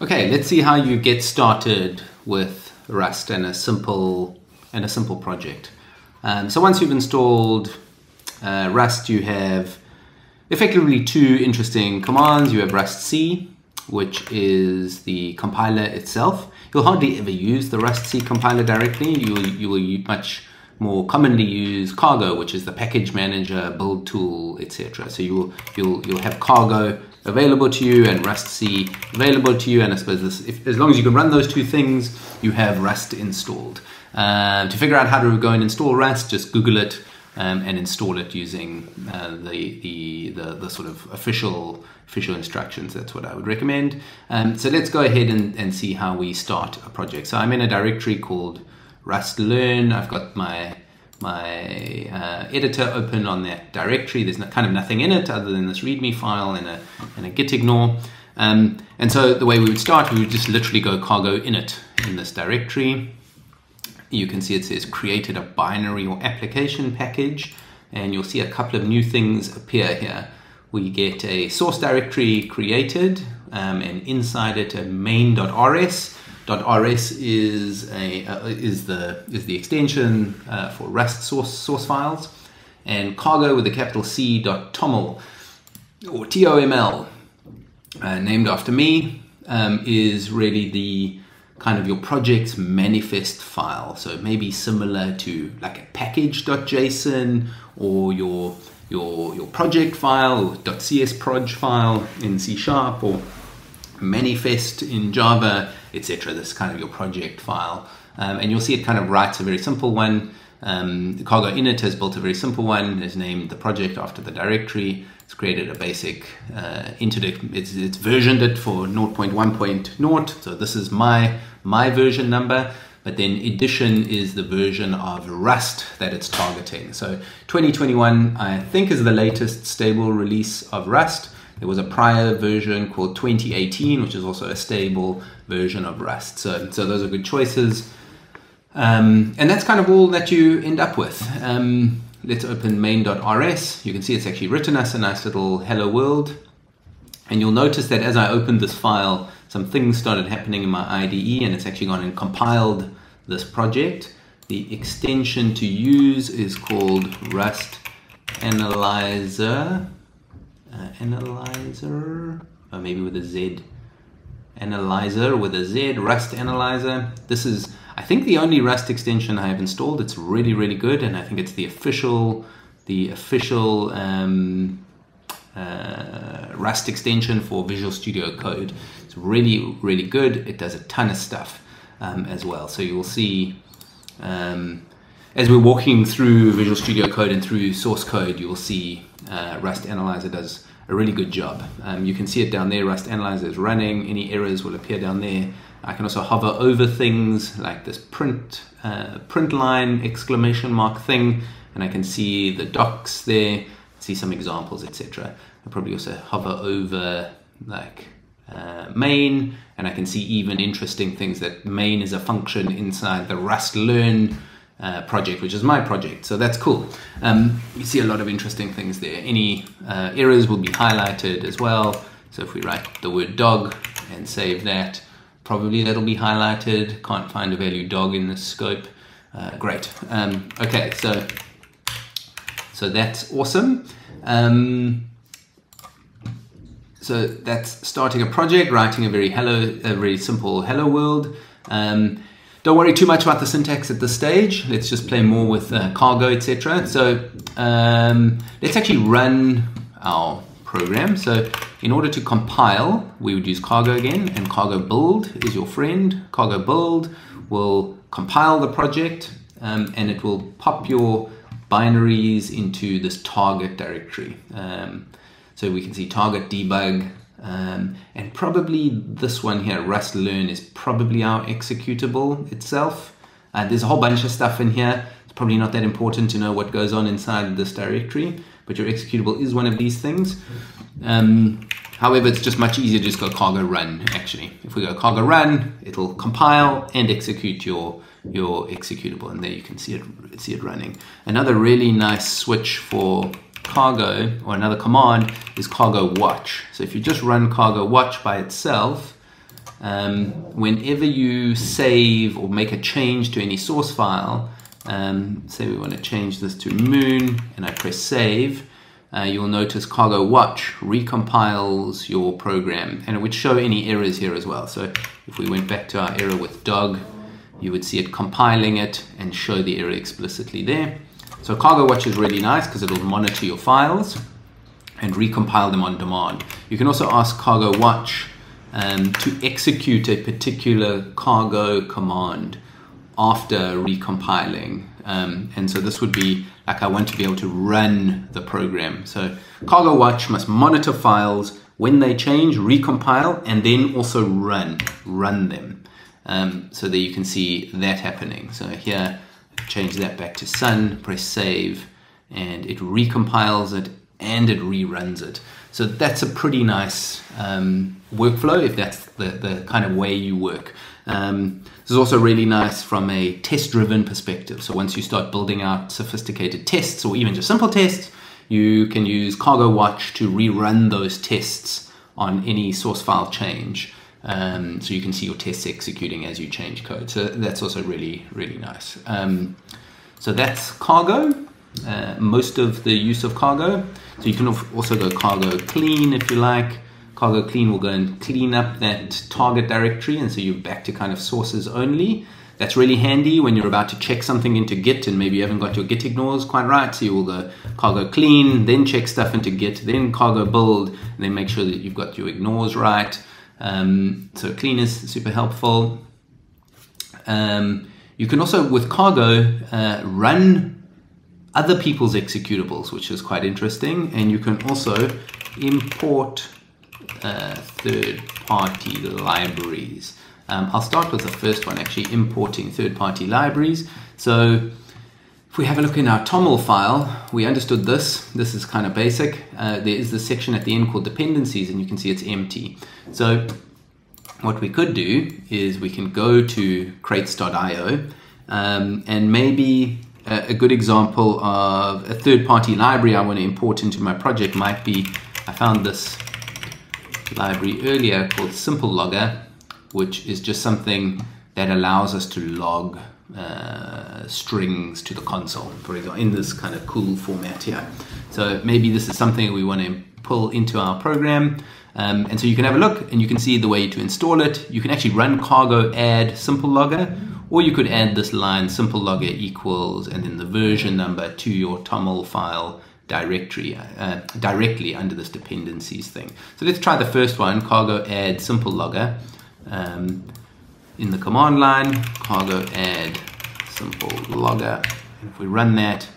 Okay, let's see how you get started with Rust and a simple project. So once you've installed Rust, you have effectively two interesting commands. You have rustc, which is the compiler itself. You'll hardly ever use the rustc compiler directly. You will much more commonly use Cargo, which is the package manager, build tool, etc. So you'll have Cargo available to you and rustc available to you, and I suppose as long as you can run those two things, you have Rust installed. To figure out how to go and install Rust, just Google it and install it using the sort of official instructions. That's what I would recommend. So let's go ahead and see how we start a project. So I'm in a directory called Rust Learn. I've got my editor open on that directory. There's kind of nothing in it other than this readme file and a git ignore. And so the way we would start, we would just literally go cargo init in this directory. You can see it says created a binary or application package, and you'll see a couple of new things appear here. We get a source directory created, and inside it a main.rs. .rs is the extension for Rust source files, and cargo with a capital C .toml or TOML, named after me, is really the kind of your project's manifest file. So it may be similar to like a package.json or your project file, or .csproj file in C# or manifest in Java, etc. This is kind of your project file. And you'll see it kind of writes a very simple one. The cargo init has built a very simple one. It's named the project after the directory. It's created a basic interdict. It's versioned it for 0.1.0. So this is my version number. But then edition is the version of Rust that it's targeting. So 2021, I think, is the latest stable release of Rust. There was a prior version called 2018, which is also a stable version of Rust. So those are good choices. And that's kind of all that you end up with. Let's open main.rs. You can see it's actually written us a nice little hello world. And you'll notice that as I opened this file, some things started happening in my IDE, and it's actually gone and compiled this project. The extension to use is called Rust Analyzer. Or maybe with a Z. Analyzer with a Z, Rust Analyzer. This is, I think, the only Rust extension I have installed. It's really, really good, and I think it's the official Rust extension for Visual Studio Code. It's really, really good. It does a ton of stuff as well. So you will see, as we're walking through Visual Studio Code and through source code, you will see Rust Analyzer does a really good job. You can see it down there. Rust Analyzer is running. Any errors will appear down there. I can also hover over things like this print line exclamation mark thing, and I can see the docs there, see some examples, etc. I'll probably also hover over like main, and I can see even interesting things that main is a function inside the Rust Learn project, which is my project. So that's cool. You see a lot of interesting things there. Any errors will be highlighted as well. So if we write the word dog and save that, probably that'll be highlighted. Can't find a value dog in this scope. Great. Okay, so that's awesome. So that's starting a project, writing a very simple hello world. Don't worry too much about the syntax at this stage. Let's just play more with cargo, etc. So let's actually run our program. So in order to compile, we would use cargo again, and cargo build is your friend. Cargo build will compile the project, and it will pop your binaries into this target directory. So we can see target debug, and probably this one here, Rust Learn, is probably our executable itself. There's a whole bunch of stuff in here. It's probably not that important to know what goes on inside this directory, but your executable is one of these things. However, it's just much easier to just go cargo run, actually. If we go cargo run, it'll compile and execute your executable, and there you can see it running. Another really nice switch for cargo, or another command, is cargo watch. So if you just run cargo watch by itself, whenever you save or make a change to any source file, say we want to change this to moon and I press save, you'll notice Cargo Watch recompiles your program, and it would show any errors here as well. So if we went back to our error with dog, you would see it compiling it and show the error explicitly there. So Cargo Watch is really nice because it'll monitor your files and recompile them on demand. You can also ask Cargo Watch to execute a particular cargo command after recompiling. And so this would be like, I want to be able to run the program. So Cargo Watch must monitor files when they change, recompile, and then also run them. So that you can see that happening. So here, change that back to sun, press save, and it recompiles it and it reruns it. So that's a pretty nice workflow if that's the kind of way you work. This is also really nice from a test-driven perspective. So once you start building out sophisticated tests or even just simple tests, you can use Cargo Watch to rerun those tests on any source file change. So you can see your tests executing as you change code. So that's also really, really nice. So that's Cargo, most of the use of Cargo. So you can also go Cargo Clean if you like. Cargo Clean will go and clean up that target directory, and so you're back to kind of sources only. That's really handy when you're about to check something into Git and maybe you haven't got your Git ignores quite right. So you will go Cargo Clean, then check stuff into Git, then Cargo Build, and then make sure that you've got your ignores right. So Clean is super helpful. You can also, with Cargo, run other people's executables, which is quite interesting. And you can also import third-party libraries. I'll start with the first one, actually importing third-party libraries. So if we have a look in our TOML file, we understood this. This is kind of basic. There is this section at the end called dependencies, and you can see it's empty. So what we could do is we can go to crates.io, and maybe a good example of a third-party library I want to import into my project might be, I found this library earlier called Simple Logger, which is just something that allows us to log strings to the console, for example, in this kind of cool format here. So maybe this is something we want to pull into our program. And so you can have a look and you can see the way to install it. You can actually run Cargo add Simple Logger, or you could add this line Simple Logger equals and then the version number to your TOML file directory directly under this dependencies thing. So let's try the first one, Cargo add Simple Logger. In the command line, Cargo add Simple Logger. And if we run that,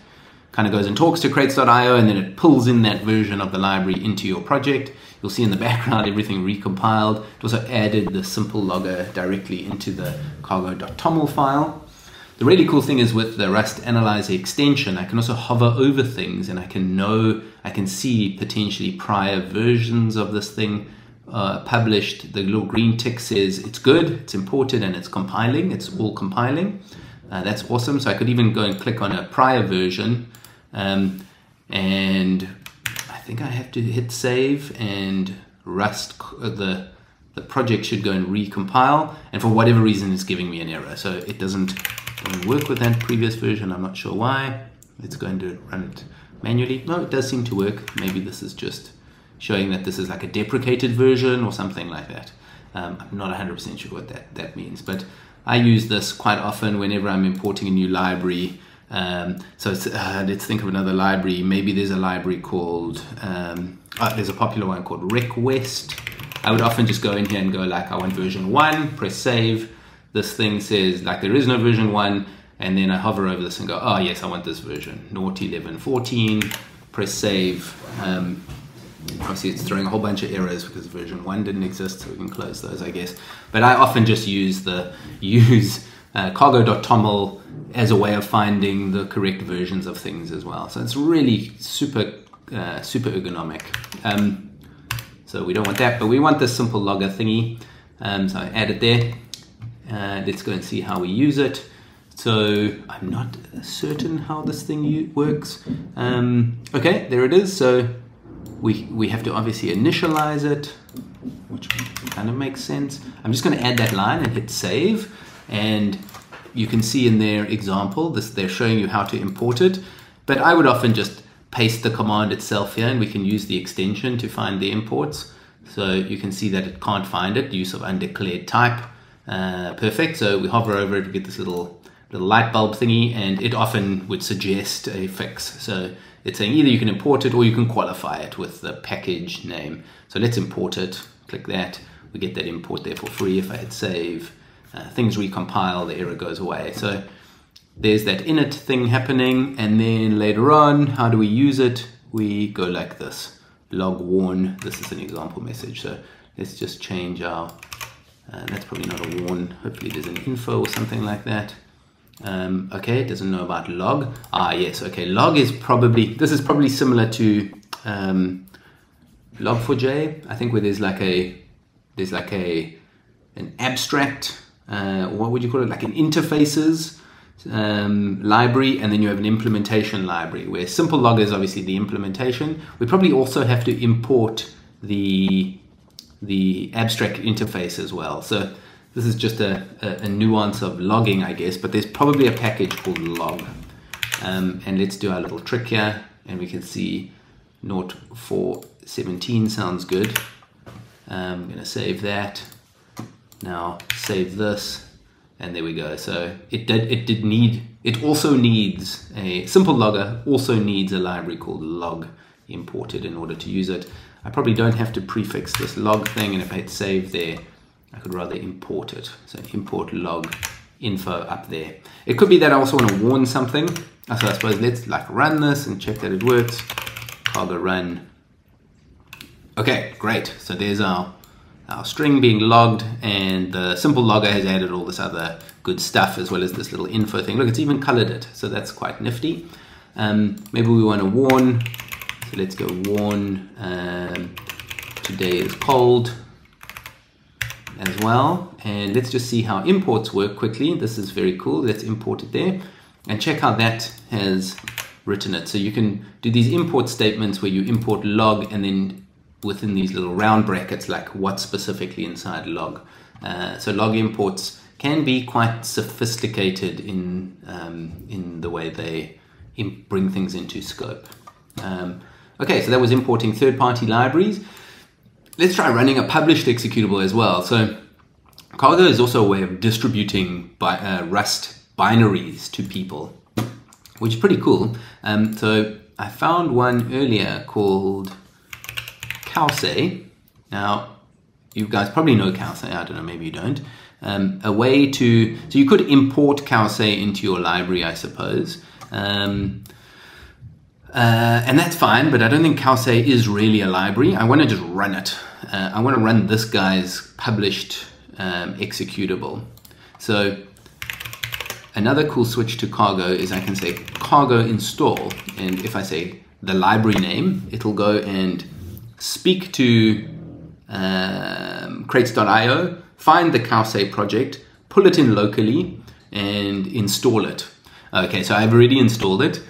kind of goes and talks to crates.io, and then it pulls in that version of the library into your project. You'll see in the background everything recompiled. It also added the Simple Logger directly into the cargo.toml file. The really cool thing is with the Rust Analyzer extension, I can also hover over things and I can see potentially prior versions of this thing published. The little green tick says it's good, it's imported, and it's compiling. It's all compiling. That's awesome. So I could even go and click on a prior version, and I think I have to hit save, and Rust, the project should go and recompile, and for whatever reason it's giving me an error. So it doesn't work with that previous version. I'm not sure why. It's going to run it manually. No, it does seem to work. Maybe this is just showing that this is like a deprecated version or something like that. I'm not 100% sure what that means, but I use this quite often whenever I'm importing a new library. So let's think of another library. Maybe there's a library called, there's a popular one called request. I would often just go in here and go like, I want version 1, press save. This thing says like there is no version 1, and then I hover over this and go, oh yes, I want this version, 0.11.14, press save. Obviously it's throwing a whole bunch of errors because version 1 didn't exist, so we can close those, I guess. But I often just use cargo.toml as a way of finding the correct versions of things as well. So it's really super ergonomic. So we don't want that, but we want this Simple Logger thingy. So I add it there. Let's go and see how we use it. So I'm not certain how this thing works. Okay, there it is. So we have to obviously initialize it. which kind of makes sense. I'm just going to add that line and hit save, and you can see in their example, they're showing you how to import it, but I would often just paste the command itself here, and we can use the extension to find the imports. So you can see that it can't find it, use of undeclared type. Perfect, so we hover over it to get this little light bulb thingy, and it often would suggest a fix. So it's saying either you can import it or you can qualify it with the package name. So let's import it, click that, we get that import there for free. If I hit save, things recompile, the error goes away. So there's that init thing happening, and then later on, how do we use it? We go like this, log warn. This is an example message, so let's just change our, that's probably not a warn, hopefully there's an info or something like that. Okay, it doesn't know about log. Ah, yes, okay, log is probably, this is probably similar to log4j, I think, where there's like an abstract, what would you call it, like an interfaces library, and then you have an implementation library, where simple log is obviously the implementation. We probably also have to import the abstract interface as well. So this is just a nuance of logging, I guess, but there's probably a package called log. And let's do our little trick here, and we can see 0417 sounds good. I'm going to save that. Now save this, and there we go. So it also needs a simple logger, also needs a library called log imported in order to use it. I probably don't have to prefix this log thing, and if I hit save there, I could rather import it. So import log info up there. It could be that I also want to warn something. So I suppose let's like run this and check that it works. Cargo run. Okay, great. So there's our string being logged, and the simple logger has added all this other good stuff as well as this little info thing. Look, it's even colored it, so that's quite nifty. Maybe we want to warn, so let's go warn today is cold as well, and let's just see how imports work quickly. This is very cool. Let's import it there and check how that has written it. So you can do these import statements where you import log, and then within these little round brackets, like what's specifically inside log. So log imports can be quite sophisticated in the way they bring things into scope. Okay, so that was importing third-party libraries. Let's try running a published executable as well. So Cargo is also a way of distributing Rust binaries to people, which is pretty cool. So I found one earlier called Causa. Now, you guys probably know Causa, I don't know, maybe you don't. A way to, so you could import Causa into your library, I suppose. And that's fine, but I don't think Causa is really a library. I want to just run it. I want to run this guy's published executable. So another cool switch to Cargo is I can say Cargo install, and if I say the library name, it'll go and speak to crates.io, find the Causa project, pull it in locally, and install it. Okay, so I've already installed it.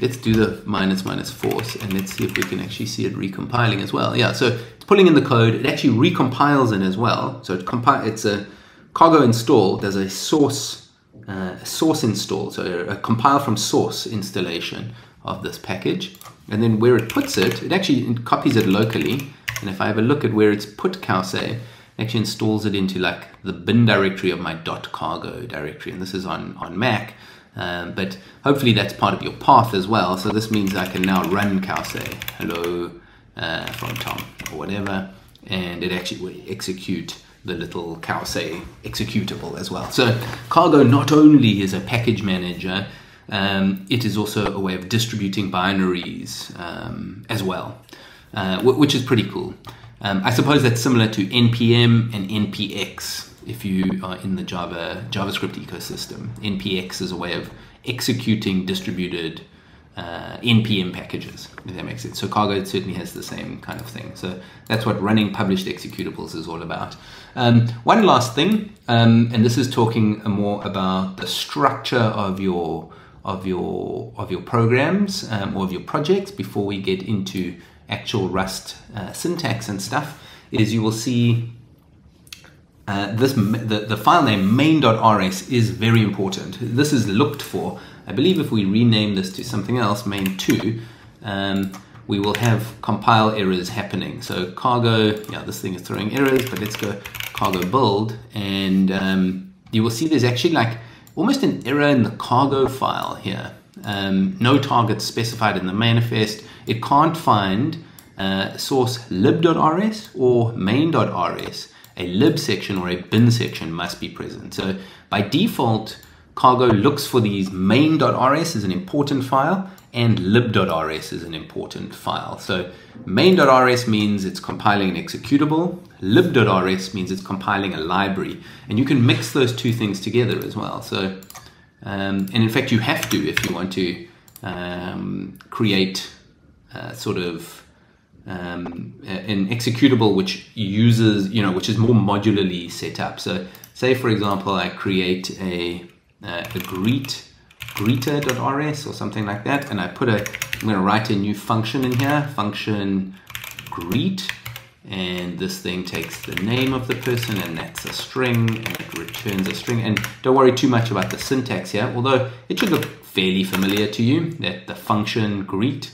Let's do the -- force, and let's see if we can actually see it recompiling as well. Yeah, so it's pulling in the code. It actually recompiles it as well. So it's a Cargo install. There's a source install, so a compile from source installation of this package. And then where it puts it, it actually copies it locally. And if I have a look at where it's put Causa, it actually installs it into like the bin directory of my .cargo directory. And this is on Mac. But hopefully that's part of your path as well. So this means I can now run Causa, hello from Tom or whatever, and it actually will execute the little Causa executable as well. So Cargo not only is a package manager, it is also a way of distributing binaries as well, which is pretty cool. I suppose that's similar to NPM and NPX. If you are in the JavaScript ecosystem, NPX is a way of executing distributed NPM packages, if that makes sense. So Cargo certainly has the same kind of thing. So that's what running published executables is all about. One last thing, and this is talking more about the structure of your programs or of your projects before we get into actual Rust syntax and stuff, is you will see the file name main.rs is very important. This is looked for. I believe if we rename this to something else, main2, we will have compile errors happening. So cargo, yeah, this thing is throwing errors, but let's go cargo build, and you will see there's actually like almost an error in the cargo file here. No targets specified in the manifest. It can't find source lib.rs or main.rs. A lib section or a bin section must be present. So by default, Cargo looks for these main.rs is an important file and lib.rs is an important file. So main.rs means it's compiling an executable. Lib.rs means it's compiling a library. And you can mix those two things together as well. So, and in fact, you have to if you want to create sort of an executable which uses, which is more modularly set up. So say, for example, I create a greeter.rs or something like that, and I'm going to write a new function in here, function greet, and this thing takes the name of the person, and that's a string, and it returns a string. And don't worry too much about the syntax here, although it should look fairly familiar to you, that the function greet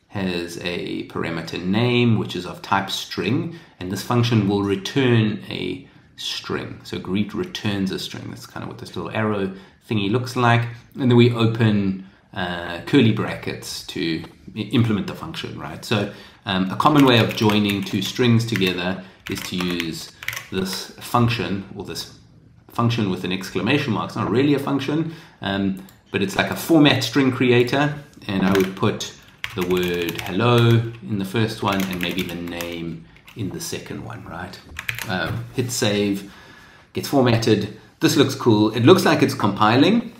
has a parameter name which is of type string, and this function will return a string. So greet returns a string. That's kind of what this little arrow thingy looks like. And then we open curly brackets to implement the function, right? So a common way of joining two strings together is to use this function, or this function with an exclamation mark. It's not really a function, but it's like a format string creator, and I would put the word hello in the first one and maybe the name in the second one, right? Hit save, gets formatted. This looks cool. It looks like it's compiling.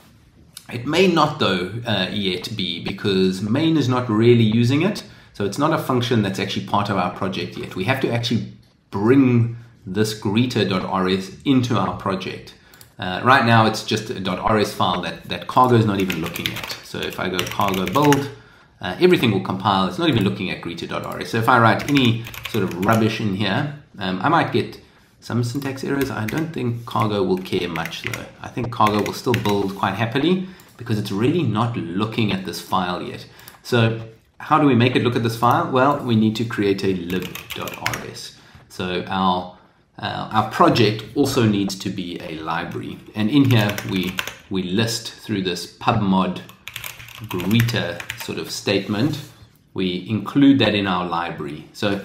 It may not though yet be, because main is not really using it. So it's not a function that's actually part of our project yet. We have to actually bring this greeter.rs into our project. Right now it's just a .rs file that Cargo is not even looking at. So if I go cargo build, everything will compile. It's not even looking at greeter.rs. So if I write any sort of rubbish in here, I might get some syntax errors. I don't think Cargo will care much though. I think Cargo will still build quite happily because it's really not looking at this file yet. So how do we make it look at this file? Well, we need to create a lib.rs. So our project also needs to be a library. And in here, we list through this pubmod greeter sort of statement, we include that in our library. So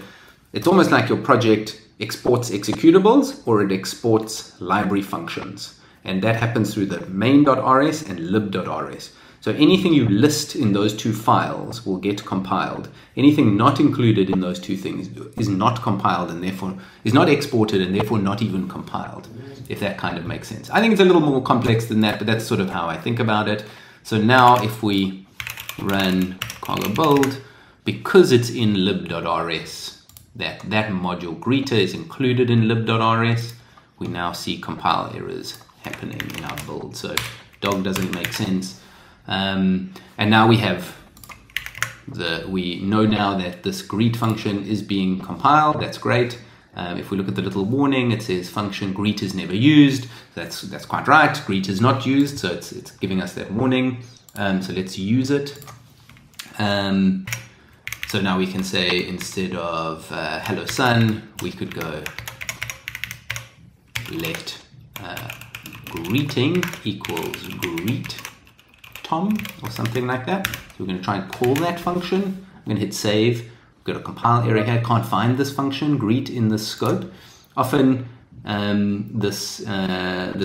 it's almost like your project exports executables or it exports library functions. And that happens through the main.rs and lib.rs. So anything you list in those two files will get compiled. Anything not included in those two things is not compiled and therefore is not exported and therefore not even compiled, if that kind of makes sense. I think it's a little more complex than that, but that's sort of how I think about it. So now if we run cargo build, because it's in lib.rs, that module greeter is included in lib.rs, we now see compile errors happening in our build. So dog doesn't make sense. And now we know now that this greet function is being compiled. That's great. If we look at the little warning, it says function greet is never used. That's quite right. Greet is not used, so it's giving us that warning. So let's use it. So now we can say, instead of hello sun, we could go let greeting equals greet Tom or something like that. So we're going to try and call that function. I'm going to hit save. We've got a compile error here. Can't find this function greet in the scope. Often this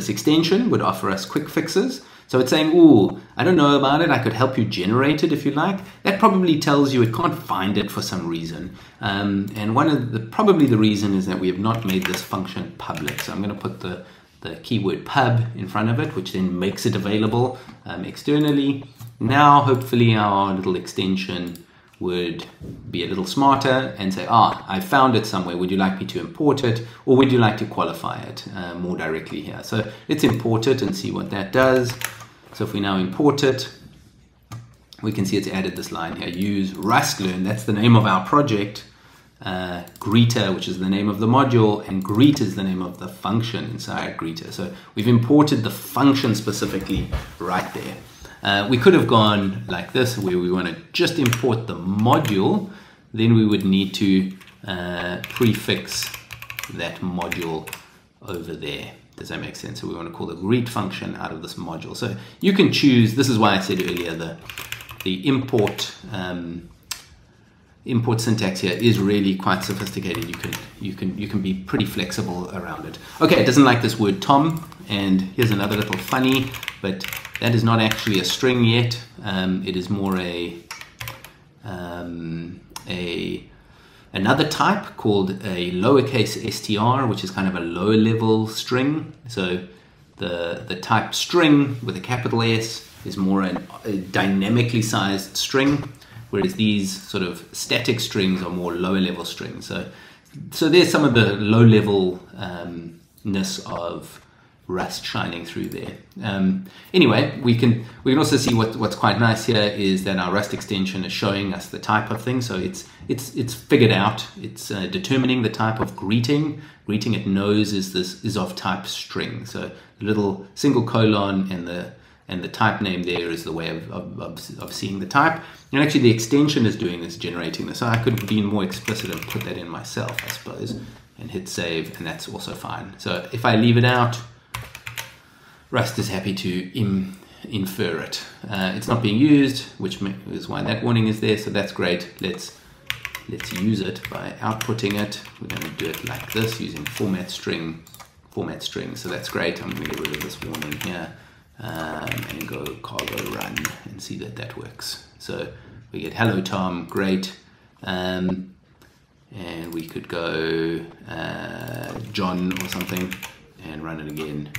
extension would offer us quick fixes. So it's saying, ooh, I don't know about it. I could help you generate it if you like. That probably tells you it can't find it for some reason. And probably the reason is that we have not made this function public. So I'm going to put the keyword pub in front of it, which then makes it available externally. Now, hopefully our little extension would be a little smarter and say, I found it somewhere. Would you like me to import it? Or would you like to qualify it more directly here? So let's import it and see what that does. So if we now import it, we can see it's added this line here, use Rust learn. That's the name of our project. greeter, which is the name of the module, and greet is the name of the function inside greeter. So we've imported the function specifically right there. We could have gone like this, where we want to just import the module. Then we would need to prefix that module over there. Does that make sense? So we want to call the greet function out of this module. So you can choose. This is why I said earlier the import syntax here is really quite sophisticated. You can be pretty flexible around it. Okay, it doesn't like this word Tom, and here's another little funny, but that is not actually a string yet. It is more another type called a lowercase str, which is kind of a lower level string. So the type string with a capital S is more a dynamically sized string, whereas these sort of static strings are more lower level strings. So there's some of the low levelness of Rust shining through there. Anyway, we can also see what's quite nice here is that our Rust extension is showing us the type of thing. So it's figured out. It's determining the type of greeting. Greeting it knows is of type string. So the little single colon and the type name there is the way of seeing the type. And actually the extension is doing this, generating this. So I could have been more explicit and put that in myself, I suppose, and hit save, and that's also fine. So if I leave it out, Rust is happy to infer it. It's not being used, which is why that warning is there, so that's great. Let's use it by outputting it. We're going to do it like this, using format string. So that's great. I'm going to get rid of this warning here. And go cargo run and see that works. So we get hello Tom, great, and we could go John or something and run it again.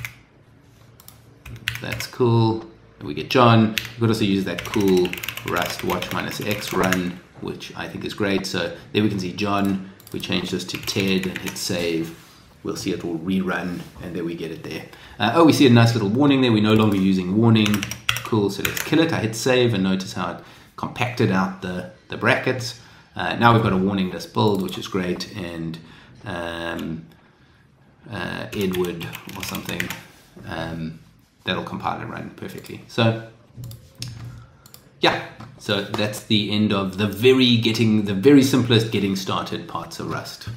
That's cool. We get John. You could also use that cool Rust watch -x run, which I think is great. So there we can see John. We change this to Ted and hit save. We'll see it will rerun, and there we get it there. Oh, we see a nice little warning there. We're no longer using warning. Cool, so let's kill it. I hit save, and notice how it compacted out the brackets. Now we've got a warning list build, which is great, and Edward or something. That'll compile and run perfectly. So yeah, so that's the end of the very simplest getting started parts of Rust.